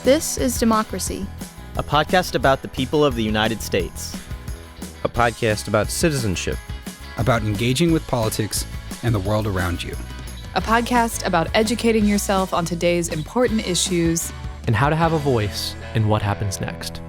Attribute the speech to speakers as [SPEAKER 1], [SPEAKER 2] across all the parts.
[SPEAKER 1] This is Democracy,
[SPEAKER 2] a podcast about the people of the United States.
[SPEAKER 3] A podcast about citizenship.
[SPEAKER 4] About engaging with politics and the world around you.
[SPEAKER 5] A podcast about educating yourself on today's important issues.
[SPEAKER 6] And how to have a voice in what happens next.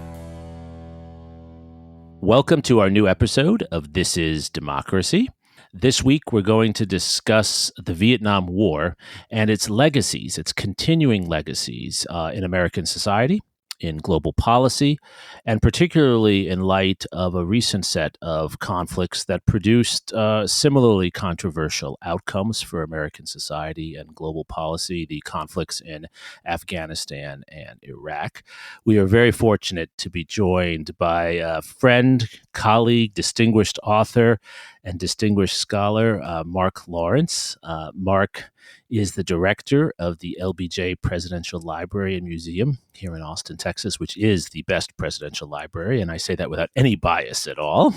[SPEAKER 7] Welcome to our new episode of This is Democracy. This week, we're going to discuss the Vietnam War and its legacies, its continuing legacies in American society, in global policy, and particularly in light of a recent set of conflicts that produced similarly controversial outcomes for American society and global policy, the conflicts in Afghanistan and Iraq. We are very fortunate to be joined by a friend, colleague, distinguished author, and distinguished scholar, Mark Lawrence. Mark is the director of the LBJ Presidential Library and Museum here in Austin, Texas, which is the best presidential library, and I say that without any bias at all.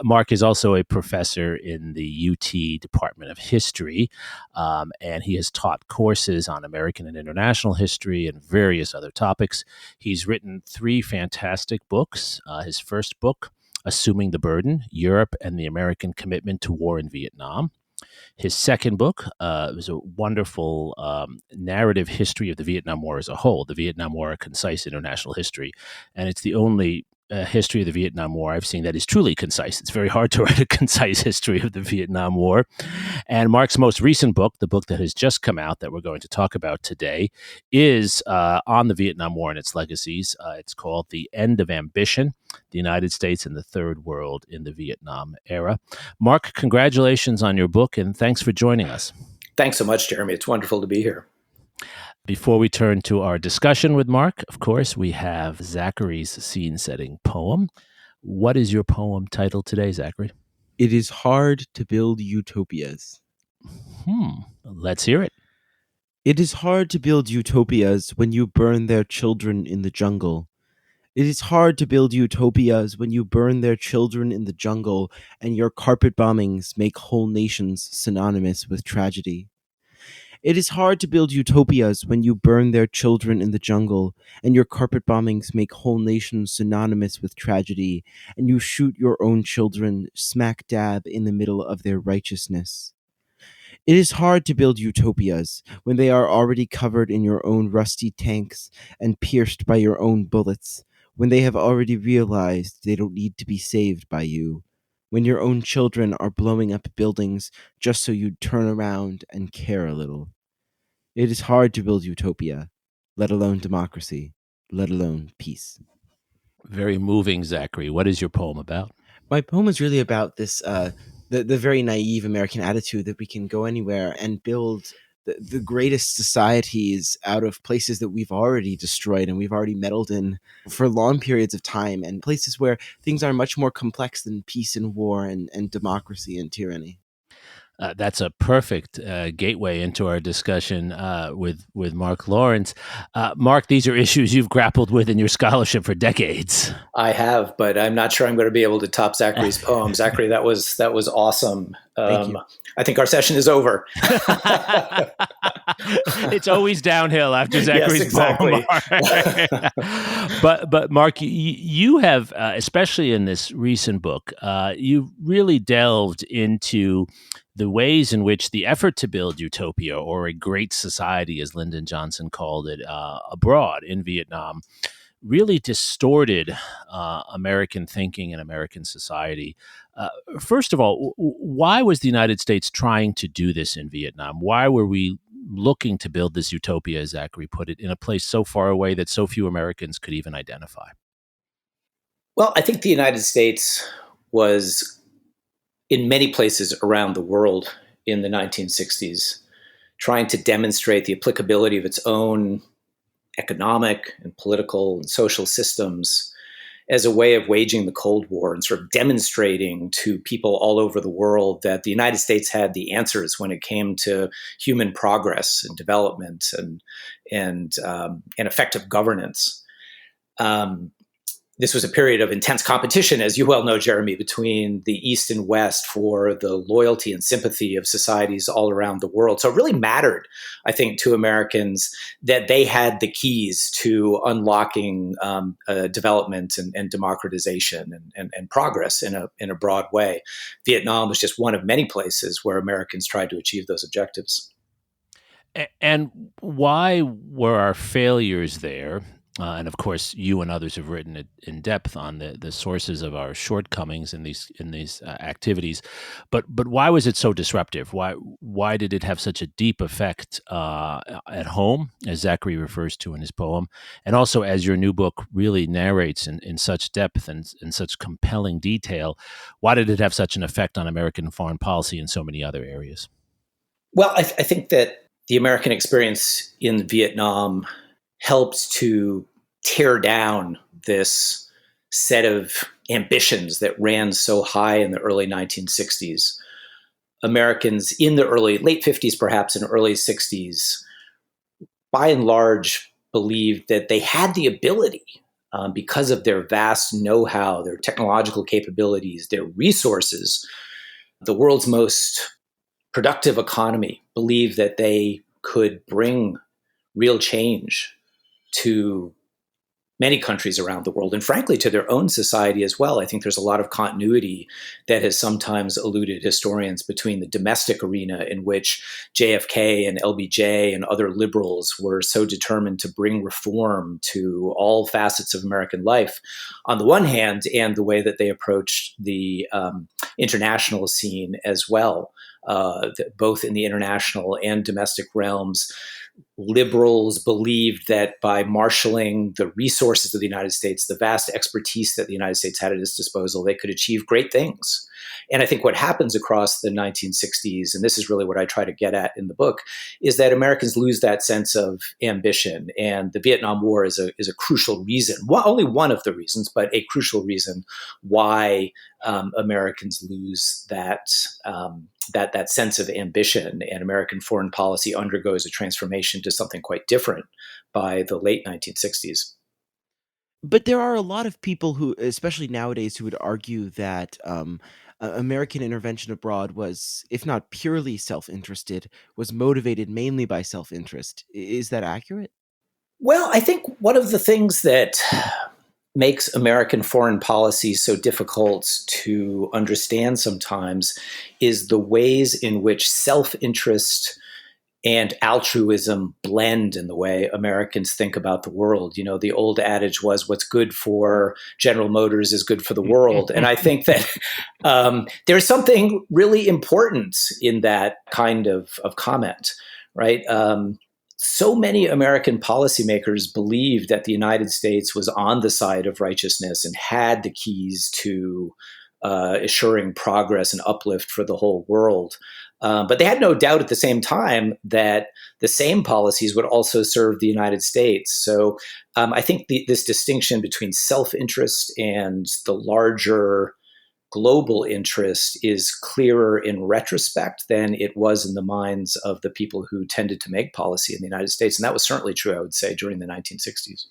[SPEAKER 7] Mark is also a professor in the UT Department of History, and he has taught courses on American and international history and various other topics. He's written 3 fantastic books. His first book, Assuming the Burden, Europe and the American Commitment to War in Vietnam. His second book was a wonderful narrative history of the Vietnam War as a whole, the Vietnam War, a Concise International History. And it's the only history of the Vietnam War I've seen that is truly concise. It's very hard to write a concise history of the Vietnam War. And Mark's most recent book, the book that has just come out that we're going to talk about today, is on the Vietnam War and its legacies. It's called The End of Ambition, the United States and the Third World in the Vietnam Era. Mark, congratulations on your book, and thanks for joining us.
[SPEAKER 8] Thanks so much, Jeremy. It's wonderful to be here.
[SPEAKER 7] Before we turn to our discussion with Mark, of course, we have Zachary's scene-setting poem. What is your poem titled today, Zachary?
[SPEAKER 3] It is hard to build utopias.
[SPEAKER 7] Let's hear it.
[SPEAKER 3] It is hard to build utopias when you burn their children in the jungle. It is hard to build utopias when you burn their children in the jungle and your carpet bombings make whole nations synonymous with tragedy. It is hard to build utopias when you burn their children in the jungle and your carpet bombings make whole nations synonymous with tragedy and you shoot your own children smack dab in the middle of their righteousness. It is hard to build utopias when they are already covered in your own rusty tanks and pierced by your own bullets, when they have already realized they don't need to be saved by you, when your own children are blowing up buildings just so you'd turn around and care a little. It is hard to build utopia, let alone democracy, let alone peace.
[SPEAKER 7] Very moving, Zachary. What is your poem about?
[SPEAKER 3] My poem is really about this, the very naive American attitude that we can go anywhere and build the greatest societies out of places that we've already destroyed and we've already meddled in for long periods of time, and places where things are much more complex than peace and war and democracy and tyranny.
[SPEAKER 7] That's a perfect gateway into our discussion with Mark Lawrence. Mark, these are issues you've grappled with in your scholarship for decades.
[SPEAKER 8] I have, but I'm not sure I'm going to be able to top Zachary's poem. Zachary, that was awesome.
[SPEAKER 3] Thank you.
[SPEAKER 8] I think our session is over.
[SPEAKER 7] It's always downhill after Zachary's poem. But Mark, you have, especially in this recent book, you really delved into the ways in which the effort to build utopia, or a great society, as Lyndon Johnson called it, abroad in Vietnam, really distorted American thinking and American society. First of all, why was the United States trying to do this in Vietnam? Why were we looking to build this utopia, as Zachary put it, in a place so far away that so few Americans could even identify?
[SPEAKER 8] Well, I think the United States was in many places around the world in the 1960s trying to demonstrate the applicability of its own economic and political and social systems as a way of waging the Cold War and sort of demonstrating to people all over the world that the United States had the answers when it came to human progress and development and effective governance. this was a period of intense competition, as you well know, Jeremy, between the East and West for the loyalty and sympathy of societies all around the world. So it really mattered, I think, to Americans that they had the keys to unlocking development and democratization and progress in a broad way. Vietnam was just one of many places where Americans tried to achieve those objectives.
[SPEAKER 7] And why were our failures there? And of course, you and others have written it in depth on the sources of our shortcomings in these activities. But why was it so disruptive? Why did it have such a deep effect at home, as Zachary refers to in his poem, and also as your new book really narrates in such depth and in such compelling detail? Why did it have such an effect on American foreign policy in so many other areas?
[SPEAKER 8] Well, I think that the American experience in Vietnam helped to tear down this set of ambitions that ran so high in the early 1960s. Americans in the late 50s, perhaps in early 60s, by and large believed that they had the ability, because of their vast know-how, their technological capabilities, their resources, the world's most productive economy, believed that they could bring real change to many countries around the world, and frankly, to their own society as well. I think there's a lot of continuity that has sometimes eluded historians between the domestic arena, in which JFK and LBJ and other liberals were so determined to bring reform to all facets of American life, on the one hand, and the way that they approached the international scene as well, both in the international and domestic realms. Liberals believed that by marshaling the resources of the United States, the vast expertise that the United States had at its disposal, they could achieve great things. And I think what happens across the 1960s, and this is really what I try to get at in the book, is that Americans lose that sense of ambition. And the Vietnam War is a crucial reason, only one of the reasons, but a crucial reason why Americans lose that sense of ambition, and American foreign policy undergoes a transformation to something quite different by the late 1960s.
[SPEAKER 3] But there are a lot of people who, especially nowadays, who would argue that American intervention abroad was, if not purely self-interested, was motivated mainly by self-interest. Is that accurate?
[SPEAKER 8] Well, I think one of the things that makes American foreign policy so difficult to understand sometimes is the ways in which self-interest and altruism blend in the way Americans think about the world. You know, the old adage was, what's good for General Motors is good for the world. And I think that there's something really important in that kind of comment, right? So many American policymakers believed that the United States was on the side of righteousness and had the keys to assuring progress and uplift for the whole world. But they had no doubt at the same time that the same policies would also serve the United States. So I think this distinction between self-interest and the larger global interest is clearer in retrospect than it was in the minds of the people who tended to make policy in the United States. And that was certainly true, I would say, during the 1960s.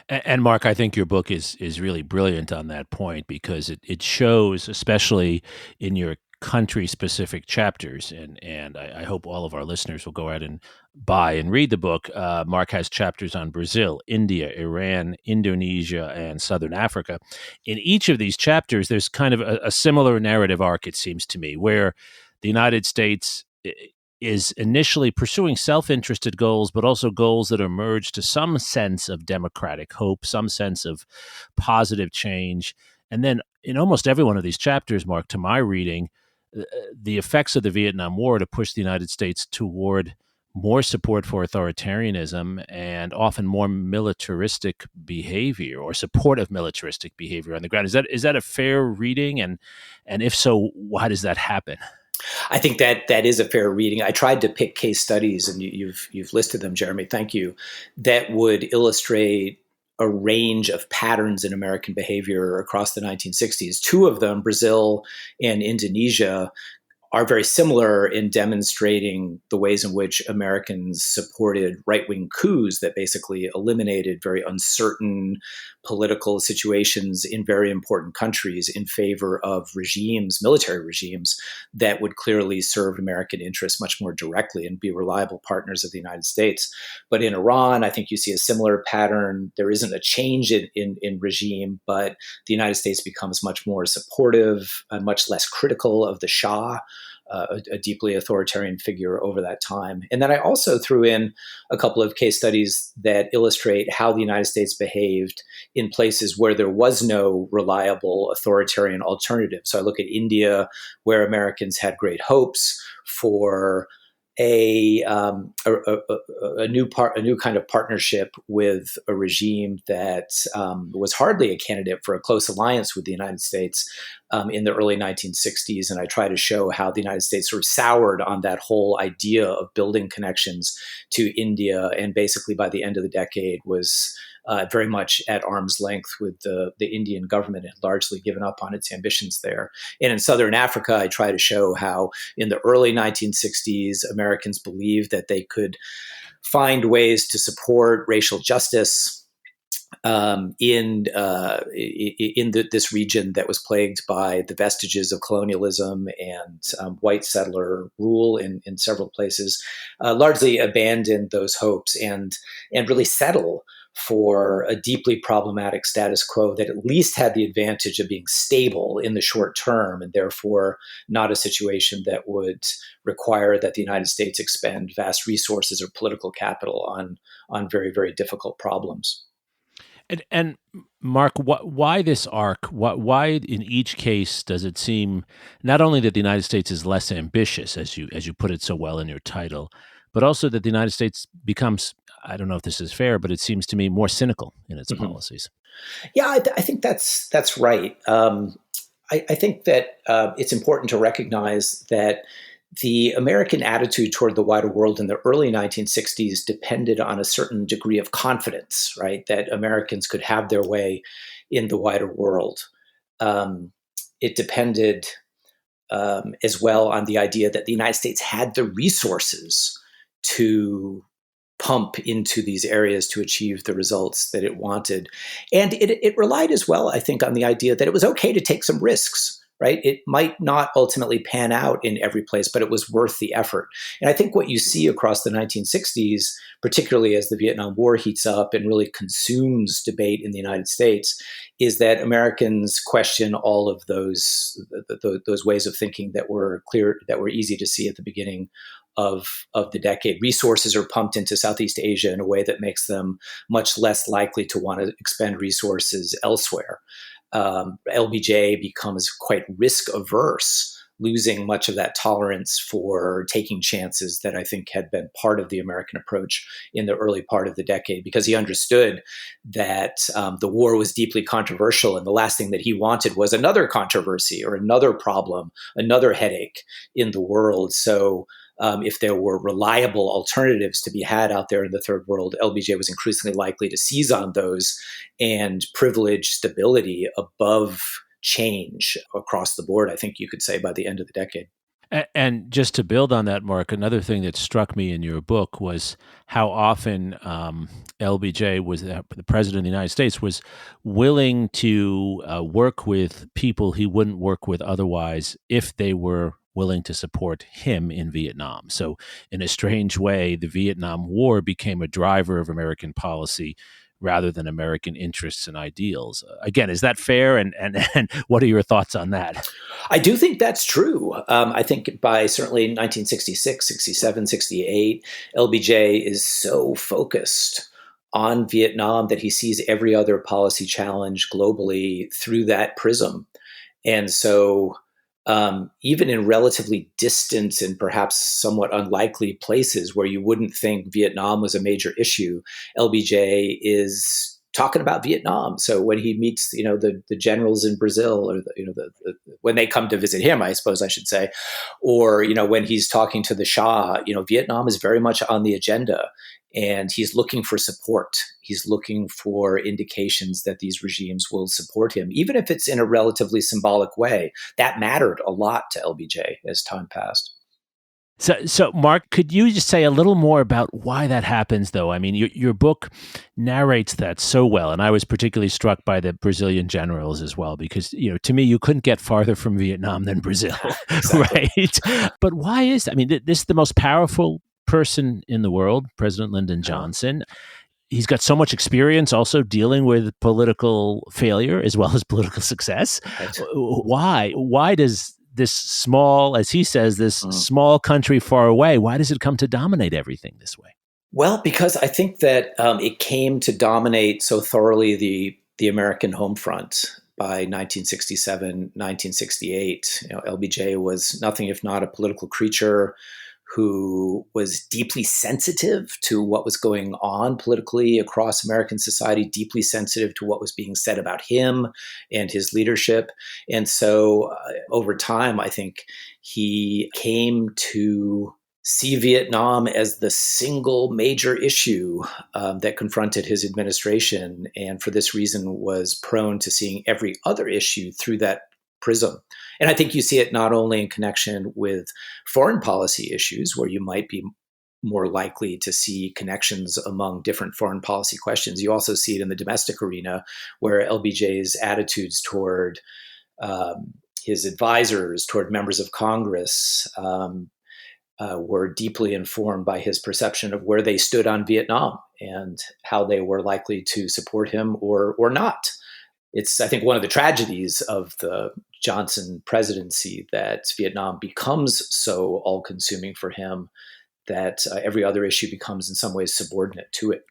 [SPEAKER 7] And Mark, I think your book is really brilliant on that point, because it shows, especially in your country-specific chapters, and I hope all of our listeners will go out and buy and read the book. Mark has chapters on Brazil, India, Iran, Indonesia, and Southern Africa. In each of these chapters, there's kind of a similar narrative arc, it seems to me, where the United States is initially pursuing self-interested goals, but also goals that emerge to some sense of democratic hope, some sense of positive change. And then in almost every one of these chapters, Mark, to my reading, the effects of the Vietnam War to push the United States toward more support for authoritarianism and often more militaristic behavior, or support of militaristic behavior on the ground. Is that a fair reading? And if so, why does that happen?
[SPEAKER 8] I think that is a fair reading. I tried to pick case studies, and you've listed them, Jeremy. Thank you. That would illustrate a range of patterns in American behavior across the 1960s. Two of them, Brazil and Indonesia, are very similar in demonstrating the ways in which Americans supported right-wing coups that basically eliminated very uncertain political situations in very important countries in favor of regimes, military regimes, that would clearly serve American interests much more directly and be reliable partners of the United States. But in Iran, I think you see a similar pattern. There isn't a change in regime, but the United States becomes much more supportive, much less critical of the Shah, a deeply authoritarian figure over that time. And then I also threw in a couple of case studies that illustrate how the United States behaved in places where there was no reliable authoritarian alternative. So I look at India, where Americans had great hopes for a new kind of partnership with a regime that was hardly a candidate for a close alliance with the United States in the early 1960s. And I try to show how the United States sort of soured on that whole idea of building connections to India, and basically by the end of the decade was very much at arm's length with the Indian government, and largely given up on its ambitions there. And in Southern Africa, I try to show how in the early 1960s, Americans believed that they could find ways to support racial justice in this region that was plagued by the vestiges of colonialism and white settler rule in several places, largely abandoned those hopes and really settle for a deeply problematic status quo that at least had the advantage of being stable in the short term, and therefore not a situation that would require that the United States expend vast resources or political capital on very, very difficult problems.
[SPEAKER 7] And Mark, why this arc? Why in each case does it seem not only that the United States is less ambitious, as you put it so well in your title, but also that the United States becomes, I don't know if this is fair, but it seems to me more cynical in its policies.
[SPEAKER 8] Yeah, I think that's right. I think that it's important to recognize that the American attitude toward the wider world in the early 1960s depended on a certain degree of confidence, right? That Americans could have their way in the wider world. It depended as well on the idea that the United States had the resources to pump into these areas to achieve the results that it wanted. And it relied as well, I think, on the idea that it was okay to take some risks, right? It might not ultimately pan out in every place, but it was worth the effort. And I think what you see across the 1960s, particularly as the Vietnam War heats up and really consumes debate in the United States, is that Americans question all of those ways of thinking that were clear, that were easy to see at the beginning of the decade. Resources are pumped into Southeast Asia in a way that makes them much less likely to want to expend resources elsewhere. LBJ becomes quite risk averse, losing much of that tolerance for taking chances that I think had been part of the American approach in the early part of the decade, because he understood that the war was deeply controversial, and the last thing that he wanted was another controversy or another problem, another headache in the world. So if there were reliable alternatives to be had out there in the third world, LBJ was increasingly likely to seize on those and privilege stability above change across the board, I think you could say, by the end of the decade.
[SPEAKER 7] And just to build on that, Mark, another thing that struck me in your book was how often LBJ, was the president of the United States, was willing to work with people he wouldn't work with otherwise if they were willing to support him in Vietnam. So in a strange way, the Vietnam War became a driver of American policy rather than American interests and ideals. Again, is that fair? And what are your thoughts on that?
[SPEAKER 8] I do think that's true. I think by certainly 1966, 67, 68, LBJ is so focused on Vietnam that he sees every other policy challenge globally through that prism. And so even in relatively distant and perhaps somewhat unlikely places where you wouldn't think Vietnam was a major issue, LBJ is talking about Vietnam. So when he meets, the generals in Brazil, or when they come to visit him, I suppose I should say, or when he's talking to the Shah, Vietnam is very much on the agenda. And he's looking for support. He's looking for indications that these regimes will support him, even if it's in a relatively symbolic way. That mattered a lot to LBJ as time passed.
[SPEAKER 7] So, Mark, could you just say a little more about why that happens, though? I mean, your book narrates that so well, and I was particularly struck by the Brazilian generals as well, because, to me, you couldn't get farther from Vietnam than Brazil, right? But why is that? I mean, this is the most powerful person in the world, President Lyndon Johnson. He's got so much experience also dealing with political failure as well as political success. Right. Why does this small, as he says, this small country far away, why does it come to dominate everything this way?
[SPEAKER 8] Well, because I think that it came to dominate so thoroughly the American home front by 1967, 1968. LBJ was nothing if not a political creature who was deeply sensitive to what was going on politically across American society, deeply sensitive to what was being said about him and his leadership. And so over time, I think he came to see Vietnam as the single major issue that confronted his administration, and for this reason was prone to seeing every other issue through that prism. And I think you see it not only in connection with foreign policy issues, where you might be more likely to see connections among different foreign policy questions. You also see it in the domestic arena, where LBJ's attitudes toward his advisors, toward members of Congress, were deeply informed by his perception of where they stood on Vietnam and how they were likely to support him or not. It's, I think, one of the tragedies of the Johnson presidency that Vietnam becomes so all-consuming for him that every other issue becomes in some ways subordinate to it.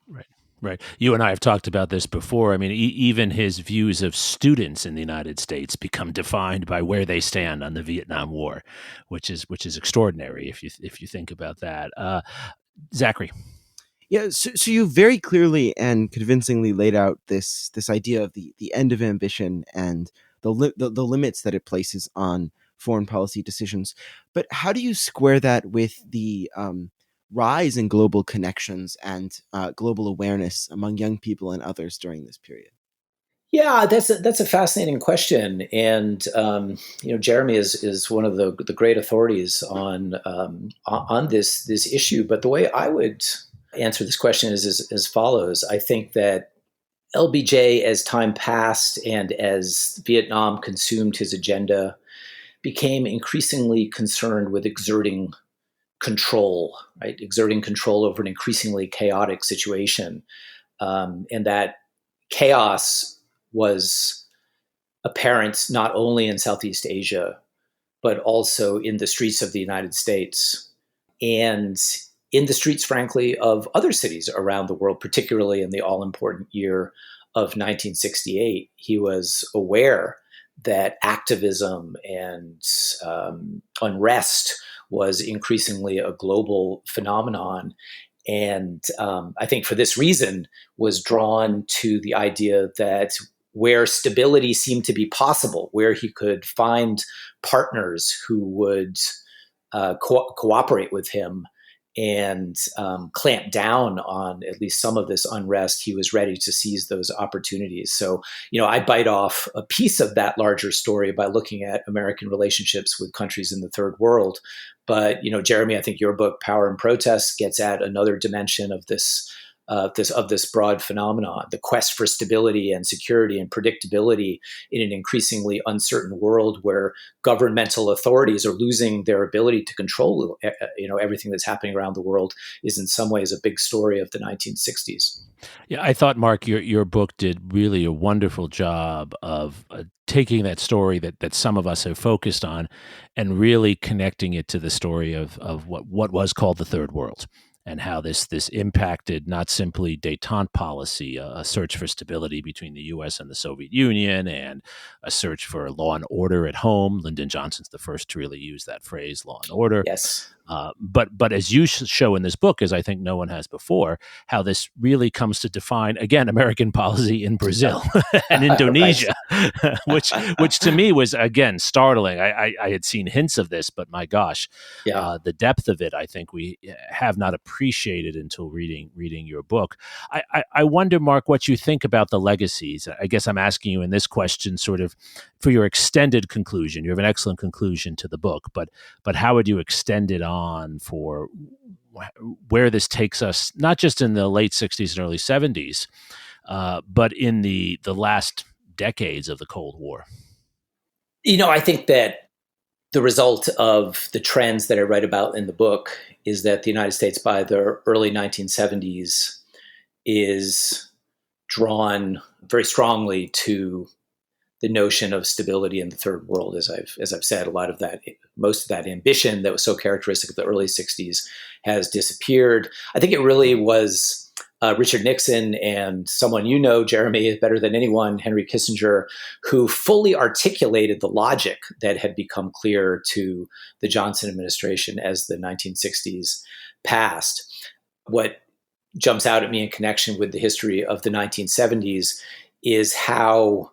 [SPEAKER 7] Right. You and I have talked about this before. I mean, even his views of students in the United States become defined by where they stand on the Vietnam War, which is extraordinary if you think about that. Zachary.
[SPEAKER 3] Yeah, so you very clearly and convincingly laid out this idea of the end of ambition and the limits that it places on foreign policy decisions. But how do you square that with the rise in global connections and global awareness among young people and others during this period?
[SPEAKER 8] Yeah, that's a fascinating question, and Jeremi is one of the great authorities on this issue. But the way I would answer this question is as follows. I think that LBJ, as time passed and as Vietnam consumed his agenda, became increasingly concerned with exerting control, right? Exerting control over an increasingly chaotic situation. And that chaos was apparent not only in Southeast Asia, but also in the streets of the United States and in the streets, frankly, of other cities around the world, particularly in the all-important year of 1968. He was aware that activism and unrest was increasingly a global phenomenon. And I think for this reason was drawn to the idea that where stability seemed to be possible, where he could find partners who would cooperate with him and clamp down on at least some of this unrest, he was ready to seize those opportunities. So, I bite off a piece of that larger story by looking at American relationships with countries in the third world. But, Jeremi, I think your book, Power and Protest, gets at another dimension of this broad phenomenon, the quest for stability and security and predictability in an increasingly uncertain world where governmental authorities are losing their ability to control, everything that's happening around the world is in some ways a big story of the 1960s.
[SPEAKER 7] Yeah, I thought, Mark, your book did really a wonderful job of taking that story that some of us have focused on and really connecting it to the story of what was called the Third World, and how this impacted not simply détente policy, a search for stability between the U.S. and the Soviet Union, and a search for law and order at home. Lyndon Johnson's the first to really use that phrase, law and order.
[SPEAKER 8] Yes.
[SPEAKER 7] But as you show in this book, as I think no one has before, how this really comes to define, again, American policy in Brazil and Indonesia, which to me was, again, startling. I had seen hints of this, but my gosh, the depth of it, I think we have not appreciated until reading your book. I wonder, Mark, what you think about the legacies. I guess I'm asking you in this question sort of for your extended conclusion. You have an excellent conclusion to the book, but how would you extend it on for where this takes us, not just in the late 60s and early 70s, but in the last decades of the Cold War?
[SPEAKER 8] I think that the result of the trends that I write about in the book is that the United States by the early 1970s is drawn very strongly to the notion of stability in the third world. As I've said, most of that ambition that was so characteristic of the early 60s has disappeared. I think it really was Richard Nixon and someone Jeremy, better than anyone, Henry Kissinger, who fully articulated the logic that had become clear to the Johnson administration as the 1960s passed. What jumps out at me in connection with the history of the 1970s is how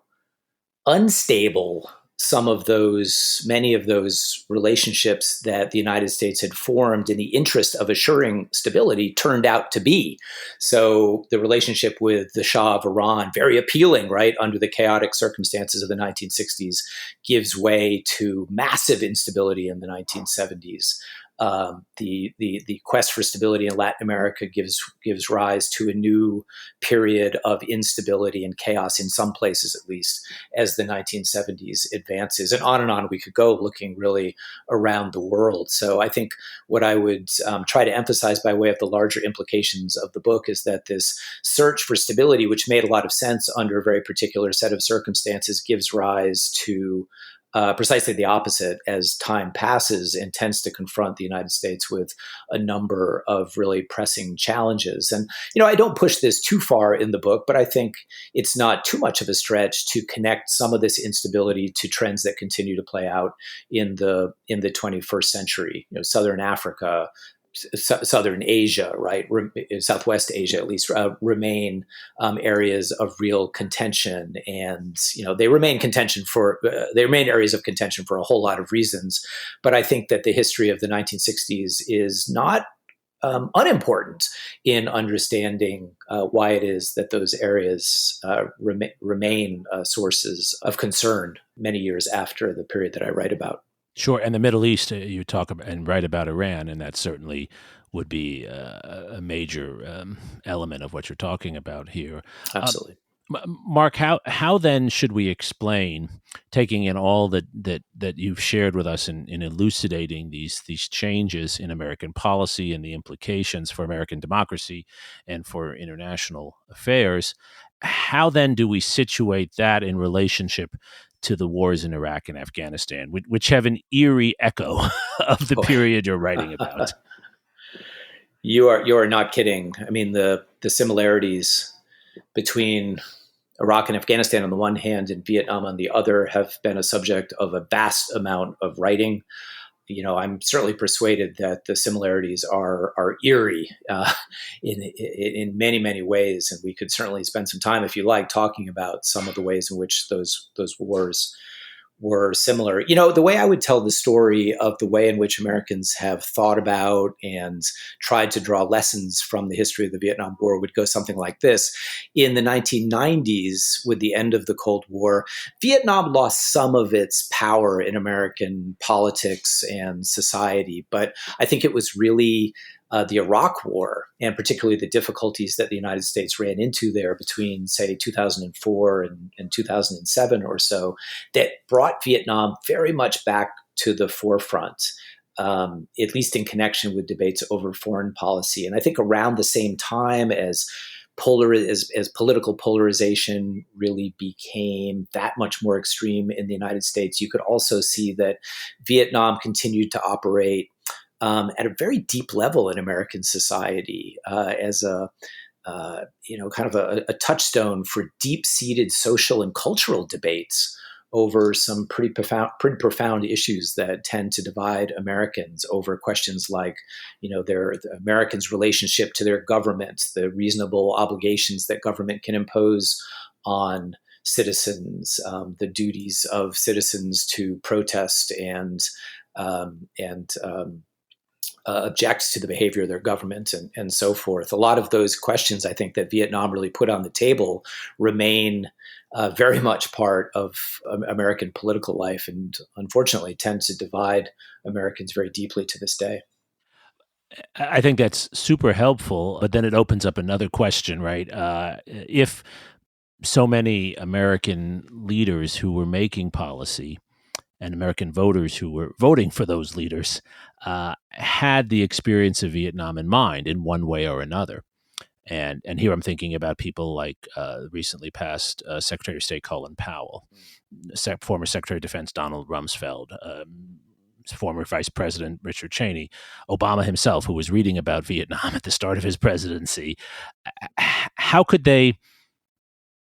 [SPEAKER 8] unstable many of those relationships that the United States had formed in the interest of assuring stability turned out to be. So the relationship with the Shah of Iran, very appealing, right, under the chaotic circumstances of the 1960s, gives way to massive instability in the 1970s. The quest for stability in Latin America gives rise to a new period of instability and chaos in some places, at least, as the 1970s advances. And on we could go, looking really around the world. So I think what I would try to emphasize by way of the larger implications of the book is that this search for stability, which made a lot of sense under a very particular set of circumstances, gives rise to precisely the opposite as time passes and tends to confront the United States with a number of really pressing challenges. And, I don't push this too far in the book, but I think it's not too much of a stretch to connect some of this instability to trends that continue to play out in the 21st century. Southern Africa, Southern Asia, right, Southwest Asia at least, remain areas of real contention, and they remain areas of contention for a whole lot of reasons. But I think that the history of the 1960s is not unimportant in understanding why it is that those areas remain sources of concern many years after the period that I write about.
[SPEAKER 7] Sure. And the Middle East, you talk about and write about Iran, and that certainly would be a major element of what you're talking about here.
[SPEAKER 8] Absolutely.
[SPEAKER 7] Mark, how then should we explain, taking in all that you've shared with us in elucidating these changes in American policy and the implications for American democracy and for international affairs, how then do we situate that in relationship to the wars in Iraq and Afghanistan, which have an eerie echo of the period you're writing about?
[SPEAKER 8] You are not kidding. I mean, the similarities between Iraq and Afghanistan on the one hand and Vietnam on the other have been a subject of a vast amount of writing. I'm certainly persuaded that the similarities are eerie in many, many ways, and we could certainly spend some time, if you like, talking about some of the ways in which those wars were similar. The way I would tell the story of the way in which Americans have thought about and tried to draw lessons from the history of the Vietnam War would go something like this. In the 1990s, with the end of the Cold War, Vietnam lost some of its power in American politics and society, but I think it was really the Iraq War, and particularly the difficulties that the United States ran into there between, say, 2004 and 2007 or so, that brought Vietnam very much back to the forefront, at least in connection with debates over foreign policy. And I think around the same time as political polarization really became that much more extreme in the United States, you could also see that Vietnam continued to operate at a very deep level in American society as a kind of a touchstone for deep-seated social and cultural debates over some pretty profound issues that tend to divide Americans over questions like, the Americans' relationship to their government, the reasonable obligations that government can impose on citizens, the duties of citizens to protest and objects to the behavior of their government and so forth. A lot of those questions I think that Vietnam really put on the table remain very much part of American political life and unfortunately tend to divide Americans very deeply to this day.
[SPEAKER 7] I think that's super helpful, but then it opens up another question, right? If so many American leaders who were making policy and American voters who were voting for those leaders had the experience of Vietnam in mind in one way or another. And here I'm thinking about people like recently passed Secretary of State Colin Powell, former Secretary of Defense Donald Rumsfeld, former Vice President Richard Cheney, Obama himself, who was reading about Vietnam at the start of his presidency. How could they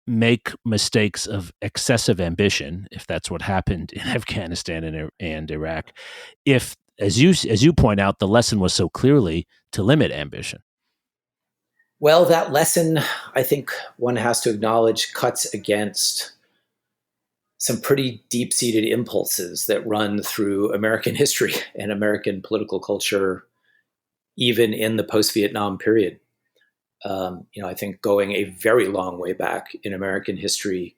[SPEAKER 7] make mistakes of excessive ambition, if that's what happened in Afghanistan and Iraq, if, as you point out, the lesson was so clearly to limit ambition?
[SPEAKER 8] Well, that lesson, I think one has to acknowledge, cuts against some pretty deep-seated impulses that run through American history and American political culture, even in the post-Vietnam period. I think going a very long way back in American history,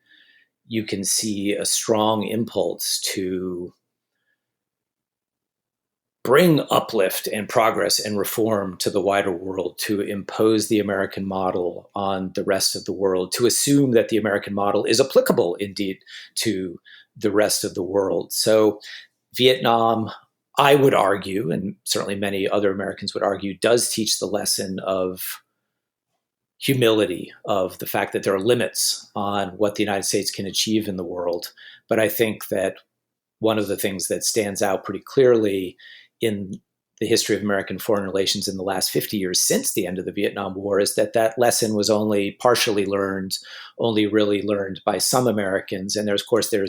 [SPEAKER 8] you can see a strong impulse to bring uplift and progress and reform to the wider world, to impose the American model on the rest of the world, to assume that the American model is applicable indeed to the rest of the world. So Vietnam, I would argue, and certainly many other Americans would argue, does teach the lesson of humility, of the fact that there are limits on what the United States can achieve in the world. But I think that one of the things that stands out pretty clearly in the history of American foreign relations in the last 50 years since the end of the Vietnam War is that lesson was only partially learned, only really learned by some Americans. And there's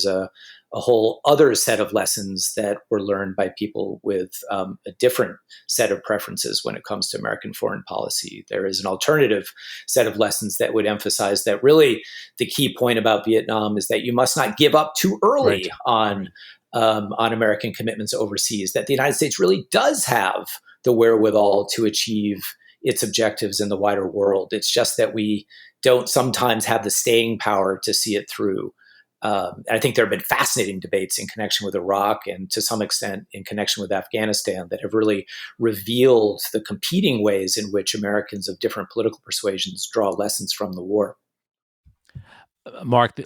[SPEAKER 8] a whole other set of lessons that were learned by people with a different set of preferences when it comes to American foreign policy. There is an alternative set of lessons that would emphasize that really the key point about Vietnam is that you must not give up too early on American commitments overseas, that the United States really does have the wherewithal to achieve its objectives in the wider world. It's just that we don't sometimes have the staying power to see it through. I think there have been fascinating debates in connection with Iraq and to some extent in connection with Afghanistan that have really revealed the competing ways in which Americans of different political persuasions draw lessons from the war.
[SPEAKER 7] Mark,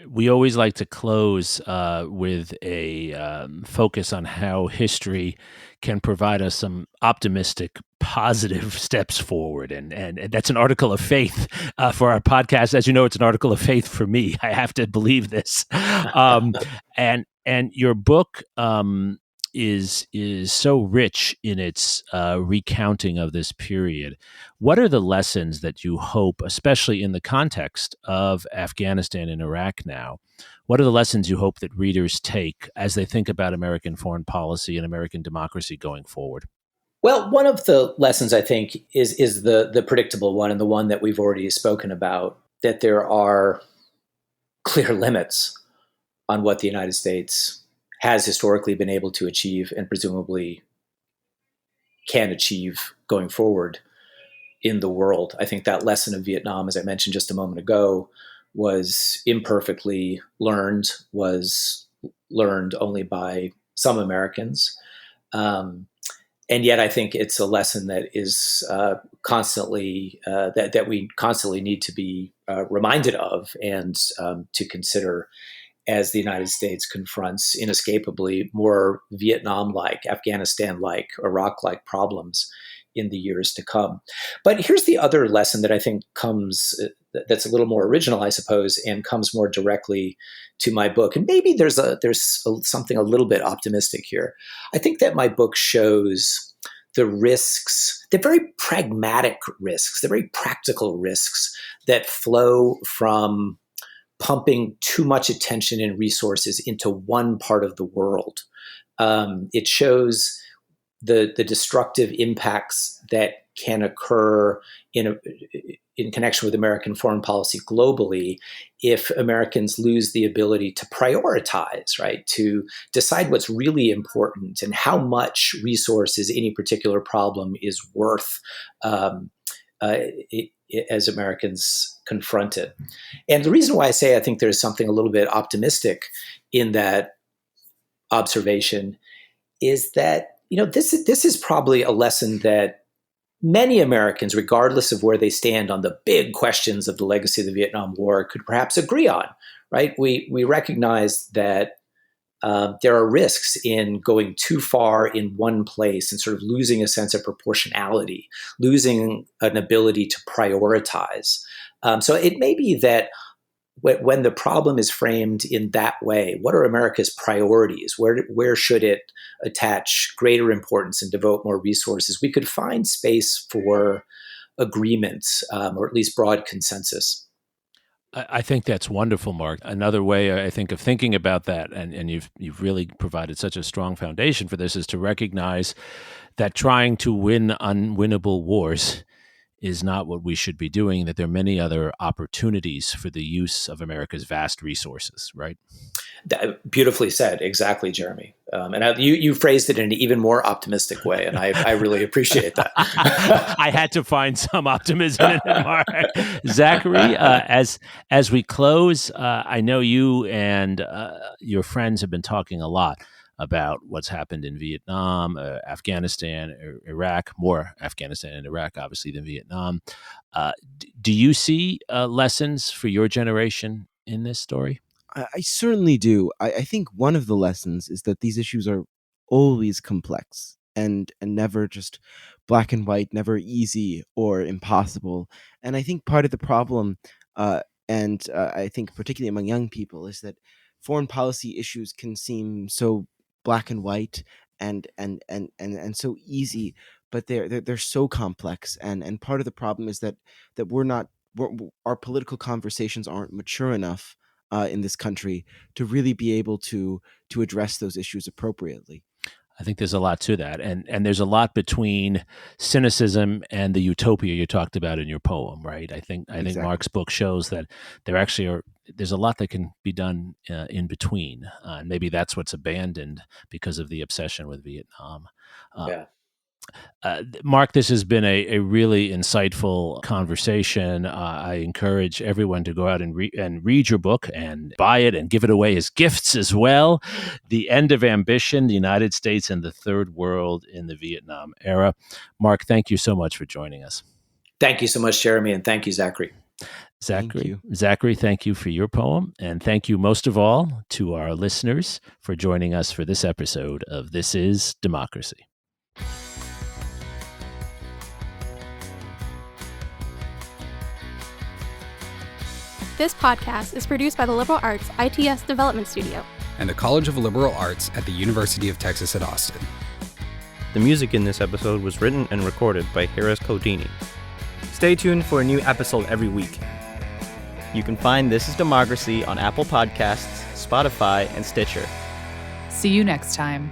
[SPEAKER 7] we always like to close with a focus on how history can provide us some optimistic, positive steps forward. And that's an article of faith for our podcast. As you know, it's an article of faith for me. I have to believe this. And your book is so rich in its recounting of this period. What are the lessons that you hope, especially in the context of Afghanistan and Iraq now, what are the lessons you hope that readers take as they think about American foreign policy and American democracy going forward?
[SPEAKER 8] Well, one of the lessons I think is the predictable one, and the one that we've already spoken about, that there are clear limits on what the United States has historically been able to achieve and presumably can achieve going forward in the world. I think that lesson of Vietnam, as I mentioned just a moment ago, was imperfectly learned, was learned only by some Americans. And yet I think it's a lesson that is constantly, that we constantly need to be reminded of and to consider as the United States confronts inescapably more Vietnam-like, Afghanistan-like, Iraq-like problems in the years to come. But here's the other lesson that I think comes, that's a little more original, I suppose, and comes more directly to my book. And maybe there's something a little bit optimistic here. I think that my book shows the risks, the very pragmatic risks, the very practical risks that flow from pumping too much attention and resources into one part of the world. It shows the destructive impacts that can occur in in connection with American foreign policy globally if Americans lose the ability to prioritize, right? To decide what's really important and how much resources any particular problem is worth as Americans confront it. And the reason why I say I think there's something a little bit optimistic in that observation is that, this is probably a lesson that many Americans, regardless of where they stand on the big questions of the legacy of the Vietnam War, could perhaps agree on, right? We recognize that there are risks in going too far in one place and sort of losing a sense of proportionality, losing an ability to prioritize. So it may be that when the problem is framed in that way, what are America's priorities? Where should it attach greater importance and devote more resources? We could find space for agreements, or at least broad consensus.
[SPEAKER 7] I think that's wonderful, Mark. Another way I think of thinking about that, and you've really provided such a strong foundation for this, is to recognize that trying to win unwinnable wars is not what we should be doing, that there are many other opportunities for the use of America's vast resources, right?
[SPEAKER 8] Beautifully said. Exactly, Jeremy. And you phrased it in an even more optimistic way, and I really appreciate that.
[SPEAKER 7] I had to find some optimism in it, Mark. Zachary, as we close, I know you and your friends have been talking a lot about what's happened in Vietnam, Afghanistan, Iraq, more Afghanistan and Iraq, obviously, than Vietnam. Do you see lessons for your generation in this story?
[SPEAKER 3] I certainly do. I think one of the lessons is that these issues are always complex and never just black and white, never easy or impossible. And I think part of the problem, and I think particularly among young people, is that foreign policy issues can seem so black and white and so easy, but they're so complex. And part of the problem is that our political conversations aren't mature enough in this country to really be able to address those issues appropriately.
[SPEAKER 7] I think there's a lot to that. And there's a lot between cynicism and the utopia you talked about in your poem, right? I think Mark's book shows that there's a lot that can be done in between. And maybe that's what's abandoned because of the obsession with Vietnam. Mark, this has been a really insightful conversation. I encourage everyone to go out and read your book and buy it and give it away as gifts as well. The End of Ambition, the United States and the Third World in the Vietnam Era. Mark, thank you so much for joining us.
[SPEAKER 8] Thank you so much, Jeremy, and thank you, Zachary.
[SPEAKER 7] Zachary, thank you for your poem. And thank you most of all to our listeners for joining us for this episode of This is Democracy.
[SPEAKER 1] This podcast is produced by the Liberal Arts ITS Development Studio
[SPEAKER 4] and the College of Liberal Arts at the University of Texas at Austin.
[SPEAKER 2] The music in this episode was written and recorded by Harris Codini. Stay tuned for a new episode every week. You can find This is Democracy on Apple Podcasts, Spotify, and Stitcher.
[SPEAKER 5] See you next time.